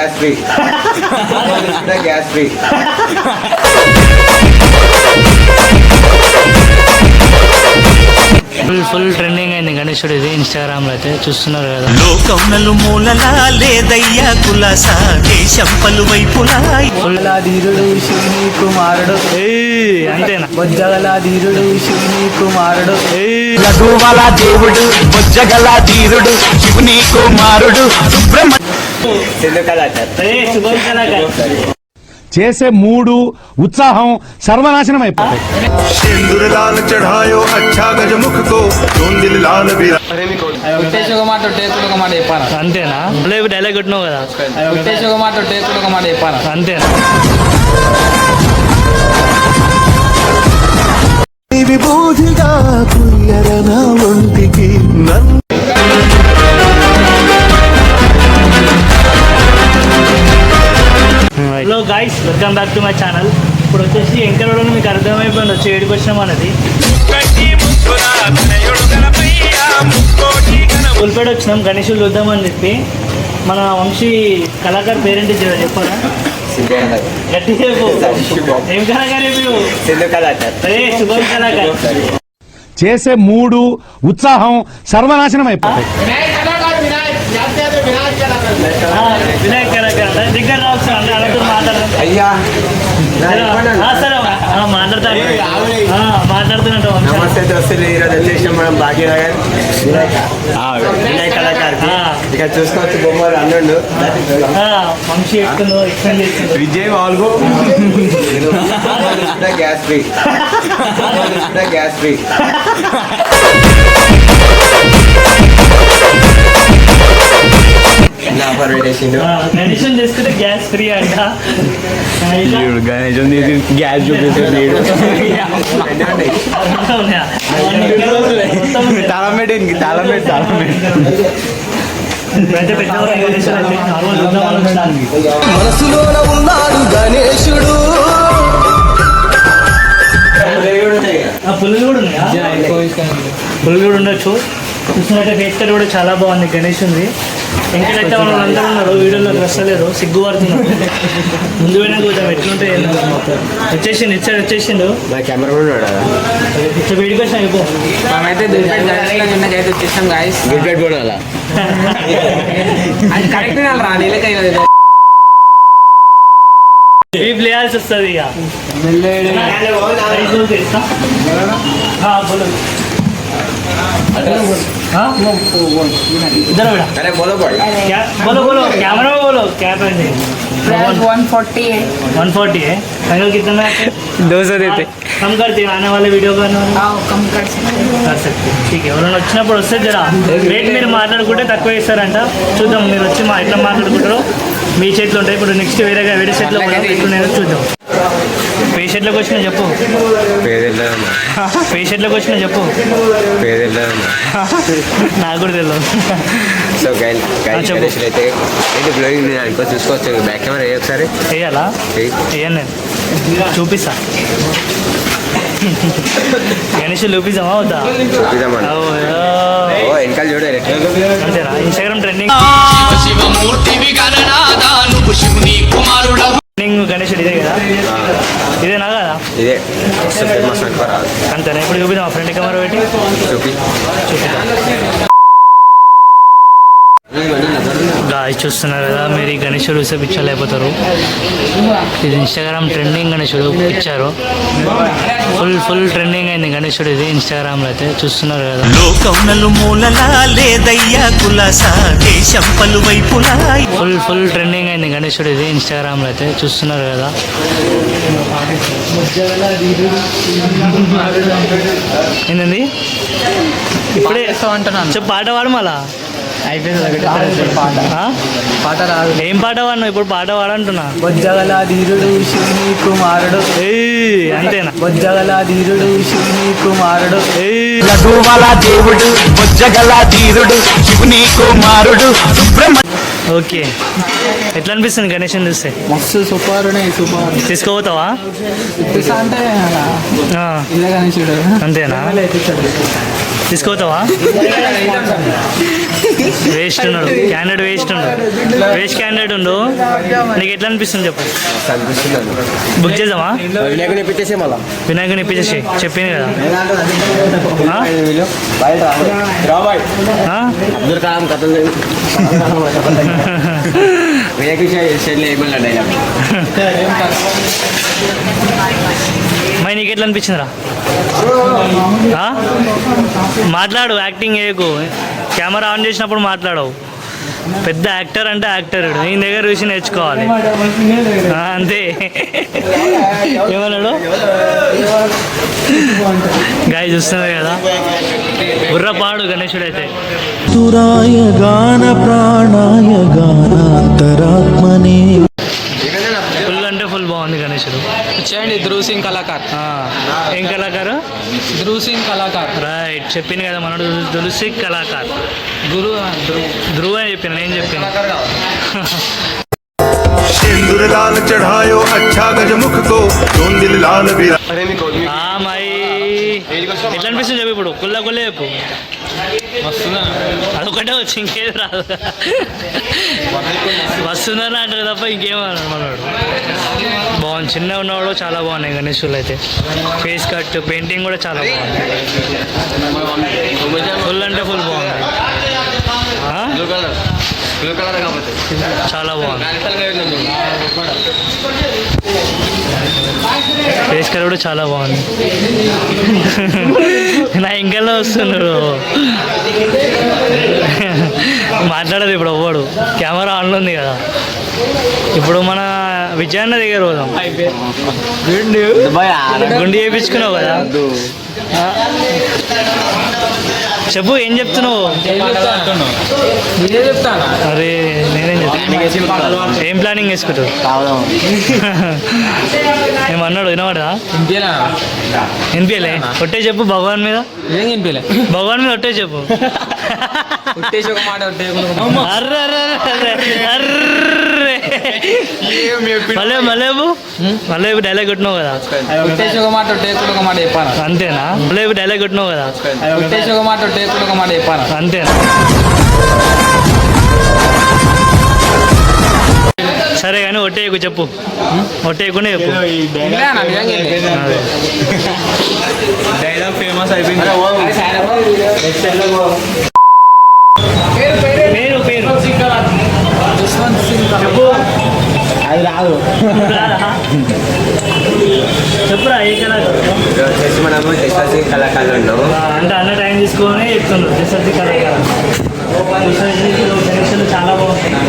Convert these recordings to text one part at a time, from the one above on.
Gas free gas free full trending అయింది గణేశుడు. ఇది ఇన్స్టాగ్రామ్ లో అయితే చూస్తున్నారు కదా. లోకమునలు మూలలా లేదయ్యా కులాసా దేశం పలువైపులా బొజ్జగల ధీరుడు శివుని కుమారుడు. అంతేనా? బొజ్జగల ధీరుడు శివుని కుమారుడు. లఘువల దేవుడు బొజ్జగల ధీరుడు శివుని కుమారుడు సుబ్రహ్మణ్య శుభం కళాకారు. చేసే మూడు ఉత్సాహం సర్వనాశనం అయిపోతాయి. सिंदूर लाल चढ़ायो अच्छा गजमुख को जोन दिल लाल बिरा ఉట్టేసి ఒక మాట టేకుడు ఒక మాట చెప్పాను. అంతేనా? లేదు డైలాగ్ కొట్టినావు కదా. ఉట్టేసి ఒక మాట టేకుడు ఒక మాట చెప్పాను. అంతేనా? విభూతిగా కుయ్యరన ఒంటికి నన్ను hello guys, welcome back to my channel. ఇప్పుడు వచ్చేసి ఎంకరలో మీకు అర్థమైపోయింది వచ్చి ఏడుకు వచ్చినాం అనేది. పుల్పేట వచ్చినాం గణేశులు చూద్దామని చెప్పి. మన వంశీ కళాకారు పేరెంట్ ఇచ్చారు చెప్పారా? గట్టి చెప్పు. ఏం కళాకారు శుభం కళాకారు. చేసే మూడు ఉత్సాహం సర్వనాశనం అయిపోతాయి. వినాయక్ కళాకారు దగ్గర రావచ్చు అండి. అలాంటి మాట్లాడదాం. అయ్యా సరే మాట్లాడుతున్నట్టు నమస్తే దోస్తులు, ఈరోజు వచ్చేసాం మనం భాగ్యనగర్ వినాయక్ కళాకారుకి. ఇక్కడ చూసుకోవచ్చు బొమ్మలు అన్నుండు వంశీ ఎక్కువ ఎక్స్ప్లెయిన్ చేస్తుంది. విజయ్ వాల్గో gas free gas free medicine చేసుకుంటే గ్యాస్ ఫ్రీ అంట. గణేశం గ్యాస్ చూపిస్తుంది. మనసులోన ఉన్నాడు గణేశుడు. పుల్లు కూడా ఉన్నాయా? పుల్లు కూడా ఉండొచ్చు. చూసినట్టే ఫేస్ కట్ కూడా చాలా బాగుంది గణేష్ ఉంది. ఇంకైతే వాళ్ళు అందరూ ఉన్నారు, వీడియోలో వస్తలేరు, సిగ్గుపడుతున్నారు. ముందు పోయినా చూద్దాం ఎట్లుంటే. వచ్చేసిండు ఇచ్చాడు, వచ్చేసిండు. కెమెరా కూడా ఉన్నాడు. ఇట్లా వీడికి వచ్చినా అయిపో. మేమైతే అయితే వచ్చేసాం గాయస్. గుడ్బెట్ కూడా అలా అది కరెక్ట్ రా నీళ్ళకైనా ప్లేయాల్సి వస్తుంది ఇక. इधर बेटा। अरे बोलो क्या बोलो बोलो कैमरा में बोलो क्या पहने? 140 है। 140 है। फाइनल कितना में? 200 देते. कम करते हैं आने वाले वीडियो का कम कर सकते हैं. ठीक है. ఎవరైనా వచ్చినప్పుడు వస్తే జరా రేట్ మీరు మాట్లాడుకుంటే తక్కువ ఇస్తారంట. చూద్దాం మీరు వచ్చి ఎట్లా మాట్లాడుకుంటారో మీ చేతిలో ఉంటాయి. ఇప్పుడు నెక్స్ట్ వేరే సెట్లో ఎట్లున్నాయో చూద్దాం. పేషెంట్లోకి వచ్చినా చెప్పు. పేషెంట్లోకి వచ్చినా చెప్పు. నాకు కూడా తెలియదు. సో అయితే ఏంటి బ్లోయింగ్ అనుకో చూసుకోవచ్చు. బ్యాక్ కెమెరా ఒకసారి వేయాలా? వేయను నేను, చూపిస్తా. గణేష్ చూపిద్దామా వద్దా? చూపిద్దామా? వెనకాల చూడ అంతేనా? ఇన్స్టాగ్రామ్ ట్రెండింగ్ గణేష్ ఇదే కదా? ఇదేనా కదా? ఇదే ఫేమస్ అనుకోరా. అంతేనా? ఇప్పుడు చూపిద్దాం ఫ్రంట్ కెమెరా పెట్టి చూపిద్దాం. గాయస్ చూస్తున్నారు కదా, మీరు ఈ గణేశుడు చూస్తే పిక్చర్లు అయిపోతారు. ఇది ఇన్స్టాగ్రామ్ ట్రెండింగ్ గణేశుడు ఇచ్చారు. ఫుల్ ట్రెండింగ్ అయింది గణేశుడు. ఇది ఇన్స్టాగ్రామ్ లో అయితే చూస్తున్నారు కదా. లోకమునలు మూలలా లేదయ్యా కులాసా దేశం పలువైపులా ఫుల్ ట్రెండింగ్ అయింది గణేశుడు. ఇది ఇన్స్టాగ్రామ్ లో అయితే చూస్తున్నారు కదా. ఏంటండి ఇప్పుడే అంటున్నాను. చెప్పు, పాట పాడు మళ్ళా. అయిపోయింది పాట రాదు. ఏం పాట పాడినావు ఇప్పుడు? పాట పాడంటున్నా. బొజ్జగల ధీరుడు శివుని కుమారుడు. అంతేనా? బొజ్జగల ధీరుడు శివుని కుమారుడు. లఘువల దేవుడు బొజ్జగల ధీరుడు శివుని కుమారుడు సుబ్రహ్మణ్య. ఓకే, ఎట్లా అనిపిస్తుంది గణేశన్ చూస్తే? మస్తు సూపర్ ఉన్నాయి. సూపర్ తీసుకోపోతావా? అంటే ఇదే గణేశుడు అంతేనా? తీసుకోతావా? వేస్ట్ ఉన్నాడు క్యాండిడేట్, వేస్ట్ క్యాండిడేట్ ఉండు. నీకు ఎట్లా అనిపిస్తుంది చెప్పు? బుక్ చేద్దామా? వినాయకుని ఇప్పించేసి మళ్ళా వినాయకుని ఇప్పించేసి చెప్పింది కదా. అబ్దుల్ కలాం కథలు వినాయకుడి మరి నీకు ఎట్లా అనిపించిందిరా? మాట్లాడు, యాక్టింగ్ చేయకు. కెమెరా ఆన్ చేసినప్పుడు మాట్లాడవు. పెద్ద యాక్టర్ అంటే యాక్టర్, నీ దగ్గర చూసి నేర్చుకోవాలి అంతే. ఏమన్నాడు గాయ చూస్తున్నారు కదా, బుర్రపాడు గణేశుడు అయితే. తురాయ గాన ప్రాణాయ గానాంతరాత్మనే. ఫుల్ అంటే ఫుల్ బాగుంది గణేశుడు. చేయండి ధ్రువ్ సింగ్ కళాకార్. ఏం కళాకారు? ధ్రువ్ సింగ్ కళాకార్. రైట్, చెప్పింది కదా మనడు ధ్రువ్ సింగ్ కళాకార్. ధ్రువ్ అని చెప్పిన, నేను చెప్పిన. सिंदूर लाल चढ़ायो अच्छा गजमुख को जोन दिल लाल बिरा మై ఎట్లా అనిపిస్తుంది చెప్పు ఇప్పుడు? కుల్ల చెప్పు. అదొకటే వచ్చి ఇంకేది రాదు. వస్తుందని అంటారు తప్ప ఇంకేమన్నాడు మనవాడు. బాగుంది, చిన్న ఉన్నవాడు చాలా బాగున్నాయి గణేశులు అయితే. ఫేస్ కట్, పెయింటింగ్ కూడా చాలా బాగుంది. ఫుల్ అంటే ఫుల్ బాగుంది. చాలా బాగుంది. ఫేస్ కట్ కూడా చాలా బాగుంది. నా ఇంకల్లో వస్తున్నాడు, మాట్లాడదు ఇప్పుడు అవ్వడు. కెమెరా ఆన్లో ఉంది కదా. ఇప్పుడు మన విజయన్న దగ్గర పోదాం. గుండి చేయించుకున్నావు కదా, చెప్పు ఏం చెప్తున్నావు? అరే నేనేం చెప్తాను, ఏం ప్లానింగ్ వేసుకుంటావు? ఏమన్నాడు వినవాడా? వినిపించలే? ఒట్టే చెప్పు భగవాన్ మీద, భగవాన్ మీద ఒట్టే చెప్పు. అర్రే మళ్ళీ డైలాగ్ కొట్టినావు కదా, అంతేనా? మళ్ళీ డైలాగ్ కొట్టినావు కదా, అంతేనా? సరే కానీ ఒట్టేయకు చెప్పు, ఒట్టేయకుండా చెప్పు. డైలాగ్ ఫేమస్ అయిపోయింది. పేరు పేరు అది రాదు. చెప్పురా ఏ కళాకారు? వచ్చేసి మనము జస్వసి కళాకారులు ఉన్నాము. అంటే అన్న టైం తీసుకొని చెప్తున్నారు. జస్వసి కళాకారు డైరెక్షన్ చాలా బాగుంటుంది,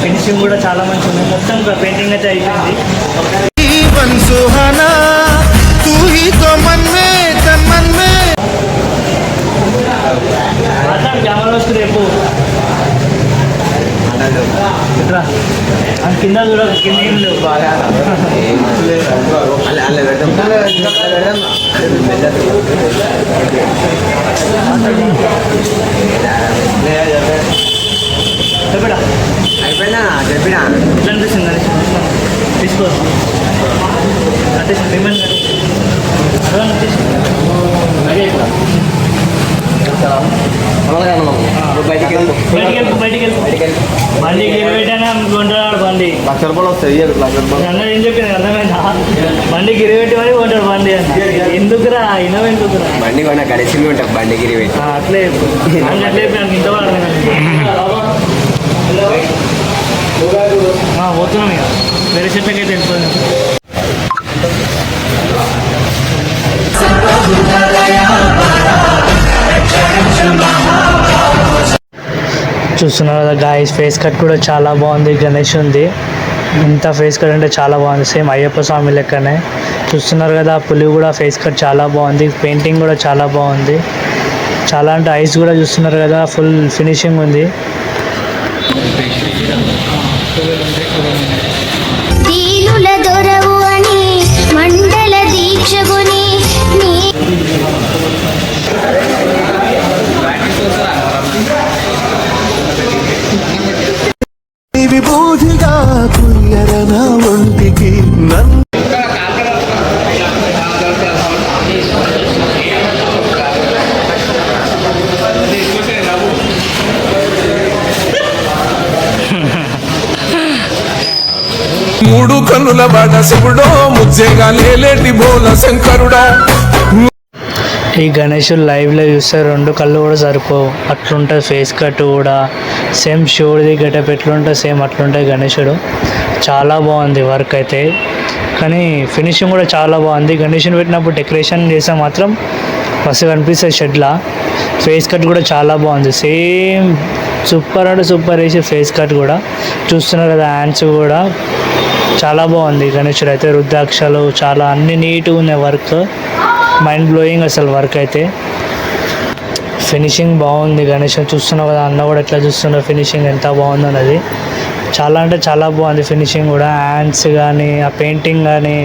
ఫినిషింగ్ కూడా చాలా మంచిగా ఉంది. మొత్తం పెయింటింగ్ అయితే అయిపోయింది. మాట్లాడు, కెమెరా వస్తుంది రేపు. కింద చూడ, కింద ఏం లేవు. చెప్పడా అయిపోయినా చెప్పినా ఎట్లా అనిపిస్తుంది అని తీసుకో. అంటే పేమెంట్ బయటికి బండి గిరి పెట్టానా కొంటాడు. బండి ₹1,00,000 వస్తాయి. అన్నది ఏం చెప్పింది అర్థమైందా? బండి గిరి పెట్టి మరి కొంటాడు బండి అని. ఎందుకురా ఇనవ, ఎందుకురా బండి కొన్నా గడిచి ఉంటాం. బండి గిరి పెట్టి అట్లే అట్లే చెప్పి ఇంతవాడు పోతున్నాం ఇక వేరే చెట్లకైతే వెళ్ళిపోయింది. చూస్తున్నారు కదా గాయస్, ఫేస్ కట్ కూడా చాలా బాగుంది. గణేష్ ఉంది, ఇంత ఫేస్ కట్ అంటే చాలా బాగుంది. సేమ్ అయ్యప్ప స్వామి లెక్కనే చూస్తున్నారు కదా. పులి కూడా ఫేస్ కట్ చాలా బాగుంది, పెయింటింగ్ కూడా చాలా బాగుంది. చాలా అంటే ఐస్ కూడా చూస్తున్నారు కదా, ఫుల్ ఫినిషింగ్ ఉంది. దీనుల దొరవు అని మండల దీక్షగుని విభూతిగా కుయ్యరన ఒంటికి మూడు కన్నుల బాట శివుడో ముజ్జేగా లేలేటి బోల శంకరుడా. ఈ గణేషుడు లైవ్లో చూస్తే 2 కళ్ళు కూడా సరిపోవు, అట్లుంటుంది ఫేస్ కట్ కూడా. సేమ్ శివుడిది గెటప్ ఎట్లుంటుంది సేమ్ అట్లుంటుంది గణేషుడు. చాలా బాగుంది వర్క్ అయితే, కానీ ఫినిషింగ్ కూడా చాలా బాగుంది. గణేషుని పెట్టినప్పుడు డెకరేషన్ చేస్తే మాత్రం మస్తు కనిపిస్తుంది షెడ్లా. ఫేస్ కట్ కూడా చాలా బాగుంది, సేమ్ సూపర్ అంటే సూపర్ వేసి ఫేస్ కట్ కూడా చూస్తున్నారు కదా. హ్యాండ్స్ కూడా చాలా బాగుంది గణేషుడు అయితే. రుద్రాక్షలు చాలా అన్ని నీట్గా ఉన్నాయి, వర్క్ మైండ్ బ్లోయింగ్ అసలు వర్క్ అయితే. ఫినిషింగ్ బాగుంది గణేష్ చూస్తున్నావు కదా, అన్న కూడా ఎట్లా చూస్తున్నారు ఫినిషింగ్ ఎంత బాగుంది అన్నది. చాలా అంటే చాలా బాగుంది ఫినిషింగ్ కూడా. హ్యాండ్స్ కానీ ఆ పెయింటింగ్ కానీ